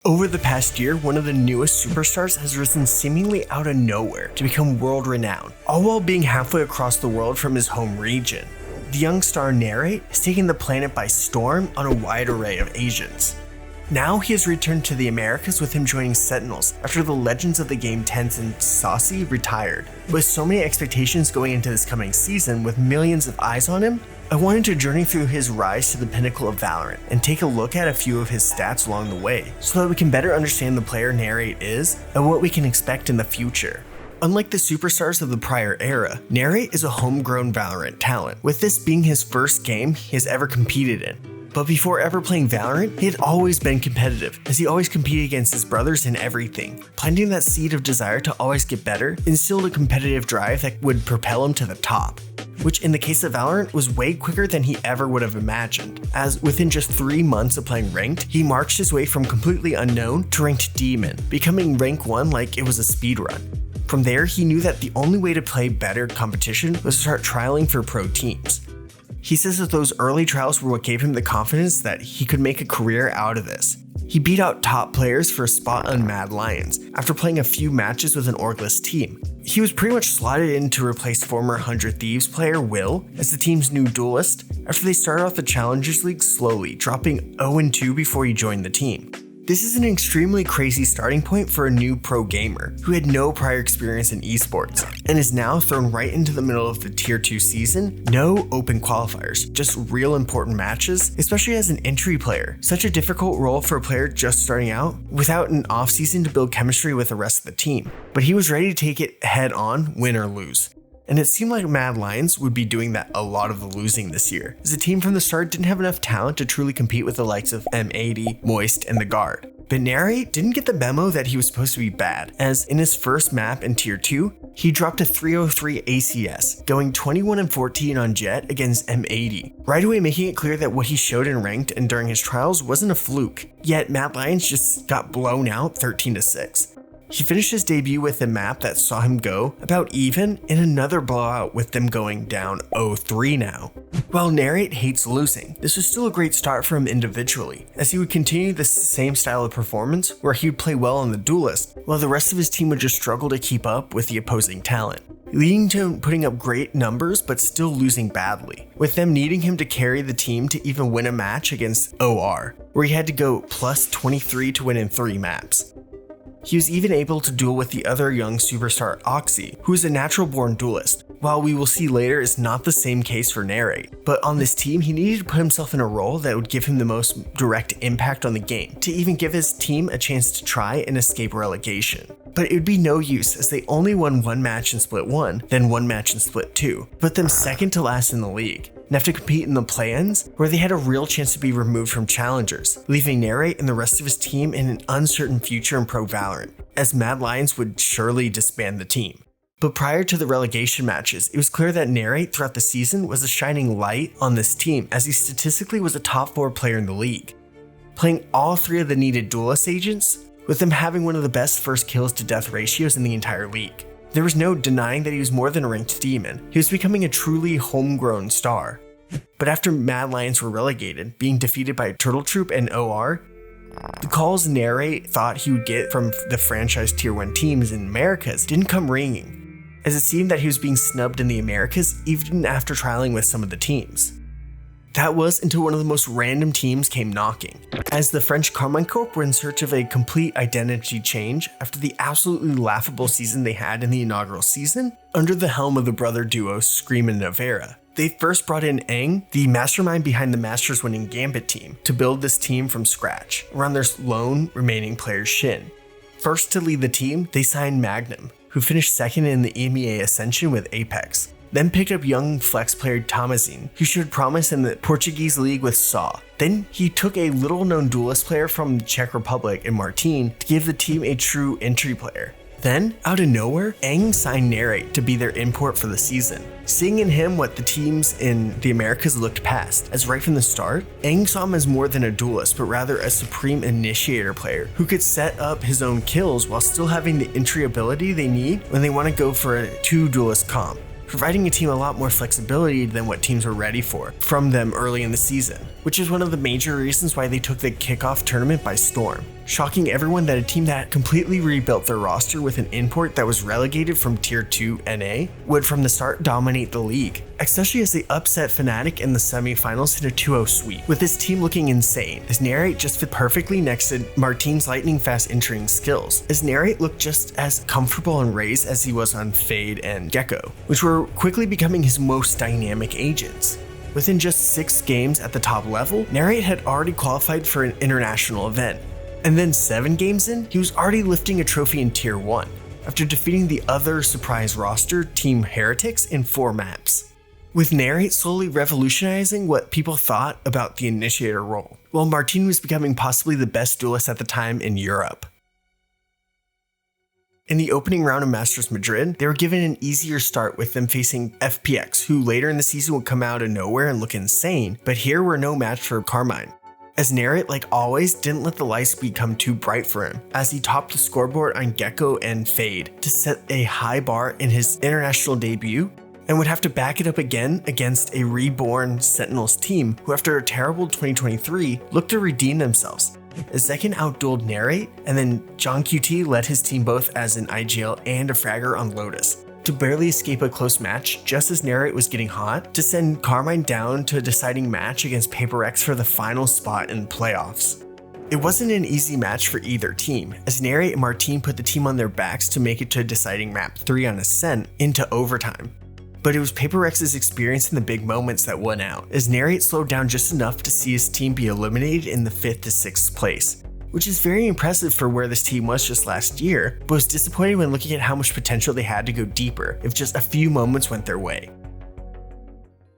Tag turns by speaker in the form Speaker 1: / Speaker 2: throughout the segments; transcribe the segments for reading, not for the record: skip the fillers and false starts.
Speaker 1: Over the past year, one of the newest superstars has risen seemingly out of nowhere to become world-renowned, all while being halfway across the world from his home region. The young star N4RRATE has taken the planet by storm on a wide array of agents. Now he has returned to the Americas, with him joining Sentinels after the legends of the game Tense and Saucy retired. With so many expectations going into this coming season with millions of eyes on him, I wanted to journey through his rise to the pinnacle of Valorant and take a look at a few of his stats along the way, so that we can better understand the player N4RRATE is and what we can expect in the future. Unlike the superstars of the prior era, N4RRATE is a homegrown Valorant talent, with this being his first game he has ever competed in. But before ever playing Valorant, he had always been competitive, as he always competed against his brothers in everything. Planting that seed of desire to always get better instilled a competitive drive that would propel him to the top, which in the case of Valorant was way quicker than he ever would have imagined, as within just 3 months of playing Ranked, he marched his way from completely unknown to Ranked Demon, becoming Rank 1 like it was a speedrun. From there, he knew that the only way to play better competition was to start trialing for pro teams. He says that those early trials were what gave him the confidence that he could make a career out of this. He beat out top players for a spot on Mad Lions after playing a few matches with an orgless team. He was pretty much slotted in to replace former 100 Thieves player Will as the team's new duelist after they started off the Challengers League slowly, dropping 0-2 before he joined the team. This is an extremely crazy starting point for a new pro gamer who had no prior experience in esports and is now thrown right into the middle of the tier 2 season. No open qualifiers, just real important matches, especially as an entry player. Such a difficult role for a player just starting out without an off season to build chemistry with the rest of the team. But he was ready to take it head on, win or lose. And it seemed like Mad Lions would be doing that a lot of the losing this year, as the team from the start didn't have enough talent to truly compete with the likes of M80, Moist, and the Guard. But N4RRATE didn't get the memo that he was supposed to be bad, as in his first map in tier 2, he dropped a 303 ACS, going 21-14 on Jet against M80, right away making it clear that what he showed in Ranked and during his trials wasn't a fluke. Yet Mad Lions just got blown out 13-6. He finished his debut with a map that saw him go about even in another blowout, with them going down 0-3 now. While N4RRATE hates losing, this was still a great start for him individually, as he would continue the same style of performance where he would play well on the duelist, while the rest of his team would just struggle to keep up with the opposing talent, leading to him putting up great numbers but still losing badly, with them needing him to carry the team to even win a match against OR, where he had to go plus 23 to win in 3 maps. He was even able to duel with the other young superstar Oxy, who is a natural-born duelist, while we will see later is not the same case for N4RRATE. But on this team, he needed to put himself in a role that would give him the most direct impact on the game, to even give his team a chance to try and escape relegation. But it would be no use, as they only won 1 match in Split 1, then 1 match in Split 2, put them second to last in the league, and have to compete in the play-ins, where they had a real chance to be removed from challengers, leaving N4RRATE and the rest of his team in an uncertain future in pro Valorant, as Mad Lions would surely disband the team. But prior to the relegation matches, it was clear that N4RRATE throughout the season was a shining light on this team, as he statistically was a top 4 player in the league, playing all 3 of the needed duelist agents, with them having one of the best first kills to death ratios in the entire league. There was no denying that he was more than a Ranked Demon. He was becoming a truly homegrown star. But after Mad Lions were relegated, being defeated by Turtle Troop and OR, the calls N4RRATE thought he would get from the franchise tier 1 teams in Americas didn't come ringing, as it seemed that he was being snubbed in the Americas even after trialing with some of the teams. That was until one of the most random teams came knocking, as the French Carmine Corp were in search of a complete identity change after the absolutely laughable season they had in the inaugural season under the helm of the brother duo Scream and Navera. They first brought in Aang, the mastermind behind the Masters winning Gambit team, to build this team from scratch around their lone remaining player Shin. First to lead the team, they signed Magnum, who finished second in the EMEA Ascension with Apex. Then picked up young flex player Tomazine, who showed promise in the Portuguese league with Saw. Then he took a little known duelist player from the Czech Republic in Martin to give the team a true entry player. Then, out of nowhere, Aang signed N4RRATE to be their import for the season, seeing in him what the teams in the Americas looked past, as right from the start, Aang saw him as more than a duelist, but rather a supreme initiator player who could set up his own kills while still having the entry ability they need when they want to go for a 2 duelist comp, providing a team a lot more flexibility than what teams were ready for from them early in the season, which is one of the major reasons why they took the kickoff tournament by storm, shocking everyone that a team that completely rebuilt their roster with an import that was relegated from Tier 2 NA would from the start dominate the league, especially as they upset Fnatic in the semifinals in a 2-0 sweep, with this team looking insane, as N4RRATE just fit perfectly next to Martin's lightning-fast entering skills, as N4RRATE looked just as comfortable on Raze as he was on Fade and Gecko, which were quickly becoming his most dynamic agents. Within just 6 games at the top level, N4RRATE had already qualified for an international event. And then 7 games in, he was already lifting a trophy in Tier 1, after defeating the other surprise roster, Team Heretics, in 4 maps. With N4RRATE slowly revolutionizing what people thought about the initiator role, while Martin was becoming possibly the best duelist at the time in Europe. In the opening round of Masters Madrid, they were given an easier start with them facing FPX, who later in the season would come out of nowhere and look insane, but here were no match for Carmine. As N4RRATE, like always, didn't let the lights become too bright for him, as he topped the scoreboard on Gecko and Fade to set a high bar in his international debut, and would have to back it up again against a reborn Sentinels team who, after a terrible 2023, looked to redeem themselves. As Zekin outdueled N4RRATE, and then John QT led his team both as an IGL and a fragger on Lotus, to barely escape a close match just as N4RRATE was getting hot, to send Carmine down to a deciding match against Paper X for the final spot in the playoffs. It wasn't an easy match for either team, as N4RRATE and Martin put the team on their backs to make it to a deciding map 3 on Ascent into overtime. But it was Paper X's experience in the big moments that won out, as N4RRATE slowed down just enough to see his team be eliminated in the 5th to 6th place, which is very impressive for where this team was just last year, but was disappointing when looking at how much potential they had to go deeper if just a few moments went their way.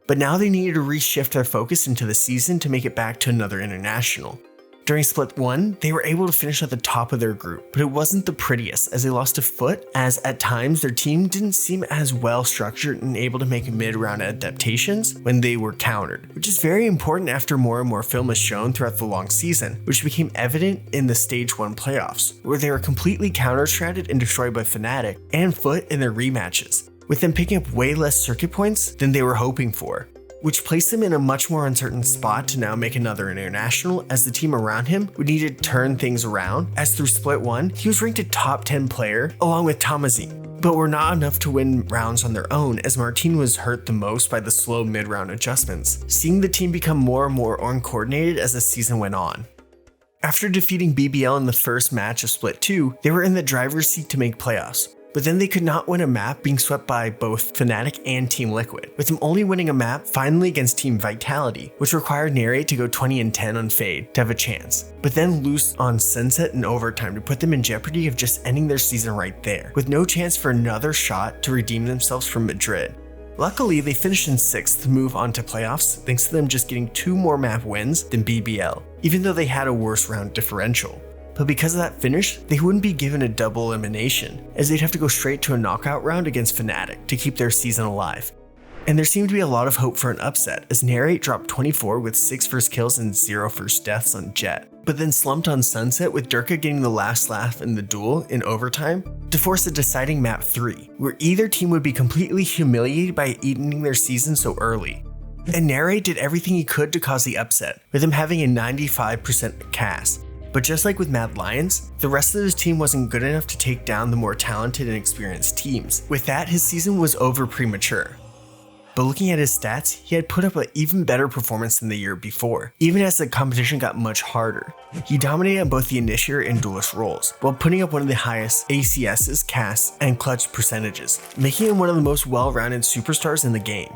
Speaker 1: But now they needed to reshift their focus into the season to make it back to another international. During Split 1, they were able to finish at the top of their group, but it wasn't the prettiest as they lost a foot, as at times their team didn't seem as well structured and able to make mid-round adaptations when they were countered, which is very important after more and more film is shown throughout the long season, which became evident in the Stage 1 playoffs, where they were completely counter-stratted and destroyed by Fnatic and Foot in their rematches, with them picking up way less circuit points than they were hoping for, which placed him in a much more uncertain spot to now make another international, as the team around him would need to turn things around, as through Split 1, he was ranked a top 10 player along with Tamazine, but were not enough to win rounds on their own, as Martin was hurt the most by the slow mid-round adjustments, seeing the team become more and more uncoordinated as the season went on. After defeating BBL in the first match of Split 2, they were in the driver's seat to make playoffs. But then they could not win a map, being swept by both Fnatic and Team Liquid, with them only winning a map finally against Team Vitality, which required N4RRATE to go 20-10 on Fade to have a chance, but then lose on Sunset in overtime to put them in jeopardy of just ending their season right there, with no chance for another shot to redeem themselves from Madrid. Luckily, they finished in 6th to move on to playoffs thanks to them just getting 2 more map wins than BBL, even though they had a worse round differential. But because of that finish, they wouldn't be given a double elimination, as they'd have to go straight to a knockout round against Fnatic to keep their season alive. And there seemed to be a lot of hope for an upset, as N4RRATE dropped 24 with 6 first kills and 0 first deaths on Jett, but then slumped on Sunset with Durka getting the last laugh in the duel in overtime to force a deciding map 3, where either team would be completely humiliated by ending their season so early. And N4RRATE did everything he could to cause the upset, with him having a 95% cast. But just like with Mad Lions, the rest of his team wasn't good enough to take down the more talented and experienced teams. With that, his season was over premature. But looking at his stats, he had put up an even better performance than the year before, even as the competition got much harder. He dominated on both the initiator and duelist roles, while putting up one of the highest ACSs, casts, and clutch percentages, making him one of the most well-rounded superstars in the game.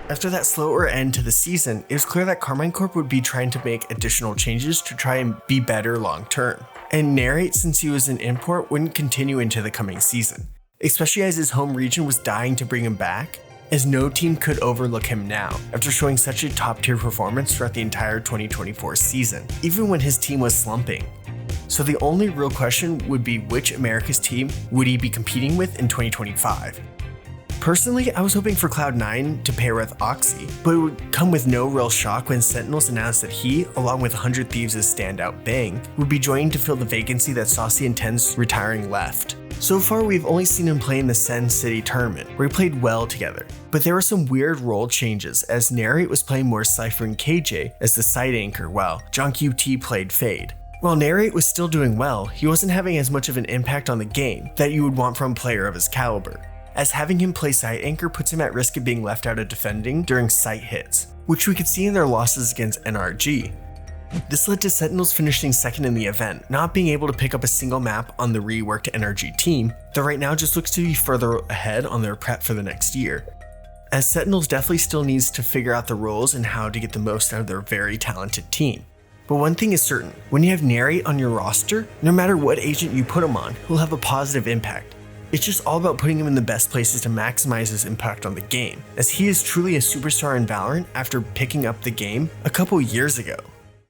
Speaker 1: After that slower end to the season, it was clear that Carmine Corp would be trying to make additional changes to try and be better long term. And N4RRATE, since he was an import, wouldn't continue into the coming season, especially as his home region was dying to bring him back, as no team could overlook him now after showing such a top tier performance throughout the entire 2024 season, even when his team was slumping. So the only real question would be which America's team would he be competing with in 2025? Personally, I was hoping for Cloud9 to pair with Oxy, but it would come with no real shock when Sentinels announced that he, along with 100 Thieves' standout Bang, would be joining to fill the vacancy that Saucy and Ten's retiring left. So far, we've only seen him play in the Sen City tournament, where he played well together, but there were some weird role changes as N4RRATE was playing more Cypher and KJ as the side anchor while John QT played Fade. While N4RRATE was still doing well, he wasn't having as much of an impact on the game that you would want from a player of his caliber, as having him play site anchor puts him at risk of being left out of defending during site hits, which we could see in their losses against NRG. This led to Sentinels finishing second in the event, not being able to pick up a single map on the reworked NRG team that right now just looks to be further ahead on their prep for the next year, as Sentinels definitely still needs to figure out the roles and how to get the most out of their very talented team. But one thing is certain, when you have N4RRATE on your roster, no matter what agent you put him on, he'll have a positive impact. It's just all about putting him in the best places to maximize his impact on the game, as he is truly a superstar in Valorant after picking up the game a couple years ago.